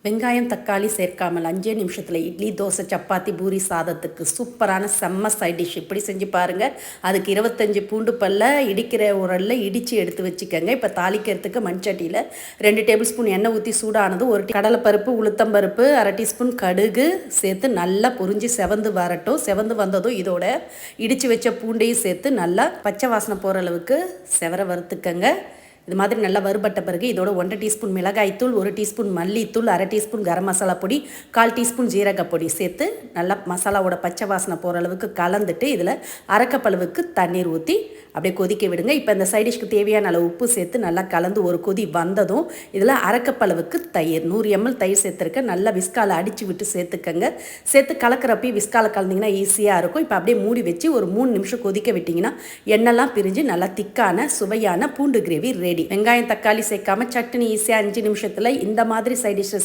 வெங்காயம் தக்காளி சேர்க்காமல் 5 நிமிஷத்தில் இட்லி தோசை சப்பாத்தி பூரி சாதத்துக்கு சூப்பரான செம்ம சைட் டிஷ் இப்படி செஞ்சு பாருங்கள். அதுக்கு 25 பூண்டு பல்ல இடிக்கிற உரலில் இடித்து எடுத்து வச்சுக்கோங்க. இப்போ தாளிக்கிறதுக்கு மண்சட்டியில் 2 டேபிள் ஸ்பூன் எண்ணெய் ஊற்றி சூடானது ஒரு கடலைப்பருப்பு உளுத்தம்பருப்பு 1/2 டீஸ்பூன் கடுகு சேர்த்து நல்லா பொரிஞ்சு செவந்து வரட்டும். செவந்து வந்ததும் இதோட இடித்து வச்ச பூண்டையும் சேர்த்து நல்லா பச்சை வாசனை போகிற அளவுக்கு செவர வறுத்துக்கங்க. இது மாதிரி நல்லா வறுபட்ட பிறகு இதோட 1/2 டீஸ்பூன் மிளகாய்த்தூள் 1 டீஸ்பூன் மல்லித்தூள் 1/2 டீஸ்பூன் கரம் மசாலா பொடி 1/4 டீஸ்பூன் ஜீரகப்பொடி சேர்த்து நல்லா மசாலாவோட பச்சை வாசனை போகிற அளவுக்கு கலந்துட்டு இதில் 1/2 கப் அளவுக்கு தண்ணீர் ஊற்றி அப்படியே கொதிக்க விடுங்க. இப்போ இந்த சைடிஷ்க்கு தேவையான அளவு உப்பு சேர்த்து நல்லா கலந்து ஒரு கொதி வந்ததும் இதில் 1/2 கப் அளவுக்கு தயிர் 100 ml தயிர் சேர்த்துருக்க நல்லா விஸ்கால அடித்து விட்டு சேர்த்துக்கங்க. சேர்த்து கலக்கிறப்பையும் விஸ்கால கலந்திங்கன்னா ஈஸியாக இருக்கும். இப்போ அப்படியே மூடி வச்சு ஒரு 3 நிமிஷம் கொதிக்க விட்டிங்கன்னா எண்ணெய்லாம் பிரிஞ்சு நல்லா திக்கான சுவையான பூண்டு கிரேவி ரெடி. வெங்காயம் தக்காளி சேர்க்காம சட்னி ஈஸியாக 5 நிமிஷத்தில் இந்த மாதிரி சைட் டிஷ் ரெசிபி